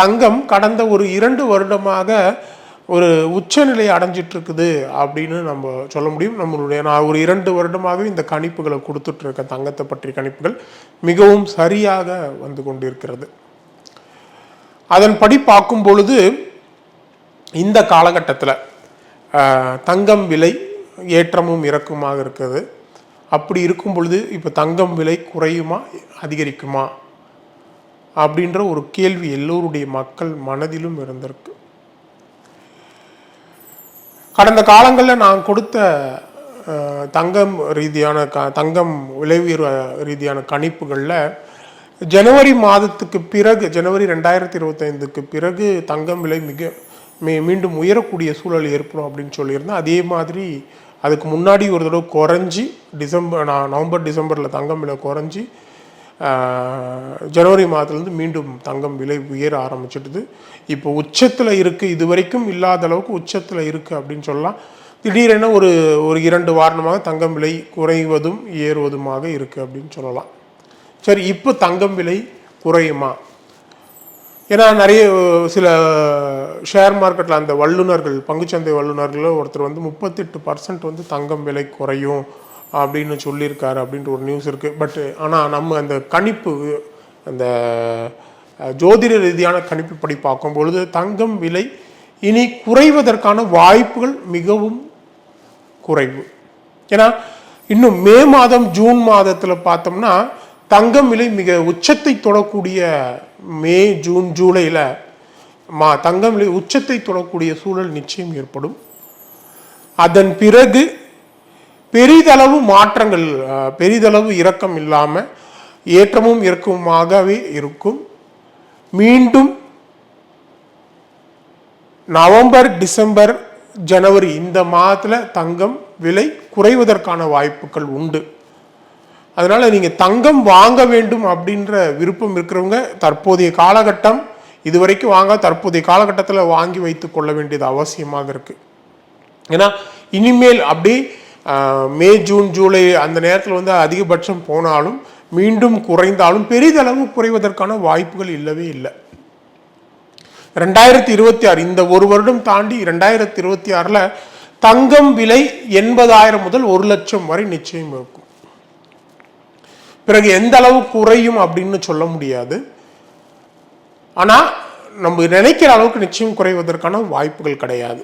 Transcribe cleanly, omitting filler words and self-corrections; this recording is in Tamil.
தங்கம் கடந்த ஒரு 2 வருடமாக ஒரு உச்சநிலை அடைஞ்சிட்டு இருக்குது அப்படின்னு நம்ம சொல்ல முடியும். நான் ஒரு 2 வருடமாகவே இந்த கணிப்புகளை கொடுத்துட்டு இருக்கேன். தங்கத்தை பற்றிய கணிப்புகள் மிகவும் சரியாக வந்து கொண்டிருக்கிறது. அதன்படி பார்க்கும் பொழுது இந்த காலகட்டத்தில் தங்கம் விலை ஏற்றமும் இறக்குமாக இருக்குது. அப்படி இருக்கும் பொழுது இப்போ தங்கம் விலை குறையுமா அதிகரிக்குமா அப்படின்ற ஒரு கேள்வி எல்லோருடைய மக்கள் மனதிலும் இருந்திருக்கு. கடந்த காலங்களில் நான் கொடுத்த தங்கம் ரீதியான தங்கம் விலை உயர்வு ரீதியான கணிப்புகளில் ஜனவரி மாதத்துக்கு பிறகு, ஜனவரி 2025க்கு பிறகு தங்கம் விலை மீண்டும் உயரக்கூடிய சூழல் ஏற்படும் அப்படின்னு சொல்லியிருந்தேன். அதே மாதிரி அதுக்கு முன்னாடி ஒரு தடவை குறைஞ்சி நவம்பர் டிசம்பரில் தங்கம் விலை குறைஞ்சி ஜனவரி மாதத்துலேருந்து மீண்டும் தங்கம் விலை உயர ஆரம்பிச்சிடுது. இப்போ உச்சத்தில் இருக்குது, இது வரைக்கும் இல்லாத அளவுக்கு உச்சத்தில் இருக்குது அப்படின்னு சொல்லலாம். திடீரென ஒரு 2 வாரமாக தங்கம் விலை குறைவதும் ஏறுவதுமாக இருக்குது அப்படின்னு சொல்லலாம். சரி, இப்போ தங்கம் விலை குறையுமா? ஏன்னா நிறைய சில ஷேர் மார்க்கெட்டில் அந்த வல்லுநர்கள், பங்குச்சந்தை வல்லுநர்கள் ஒருத்தர் வந்து 38% வந்து தங்கம் விலை குறையும் அப்படின்னு சொல்லியிருக்காரு அப்படின்ற ஒரு நியூஸ் இருக்குது. பட் ஆனால் நம்ம அந்த கணிப்பு, அந்த ஜோதிட ரீதியான கணிப்பு படி பார்க்கும் பொழுது தங்கம் விலை இனி குறைவதற்கான வாய்ப்புகள் மிகவும் குறைவு. ஏன்னா இன்னும் மே மாதம் ஜூன் மாதத்தில் பார்த்தோம்னா தங்கம் விலை மிக உச்சத்தை தொடக்கூடிய மே ஜூன் ஜூலையில் தங்கம் விலை உச்சத்தை தொடக்கூடிய சூழல் நிச்சயம் ஏற்படும். அதன் பிறகு பெரிதளவு மாற்றங்கள், பெரிதளவு இறக்கம் இல்லாமல் ஏற்றமும் இறக்கமாகவே இருக்கும். மீண்டும் நவம்பர் டிசம்பர் ஜனவரி இந்த மாதத்தில் தங்கம் விலை குறைவதற்கான வாய்ப்புகள் உண்டு. அதனால் நீங்கள் தங்கம் வாங்க வேண்டும் அப்படின்ற விருப்பம் இருக்கிறவங்க தற்போதைய காலகட்டம், இதுவரைக்கும் தற்போதைய காலகட்டத்தில் வாங்கி வைத்து கொள்ள வேண்டியது அவசியமாக இருக்குது. ஏன்னா இனிமேல் அப்படி மே ஜூன் ஜூலை அந்த நேரத்தில் வந்து அதிகபட்சம் போனாலும் மீண்டும் குறைந்தாலும் பெரிதளவு குறைவதற்கான வாய்ப்புகள் இல்லவே இல்லை. 2026 இந்த ஒரு வருடம் தாண்டி 2026 தங்கம் விலை 80,000 முதல் 1 லட்சம் வரை நிச்சயம் இருக்கும். பிறகு எந்த அளவு குறையும் அப்படின்னு சொல்ல முடியாது. ஆனால் நம்ம நினைக்கிற அளவுக்கு நிச்சயம் குறைவதற்கான வாய்ப்புகள் கிடையாது.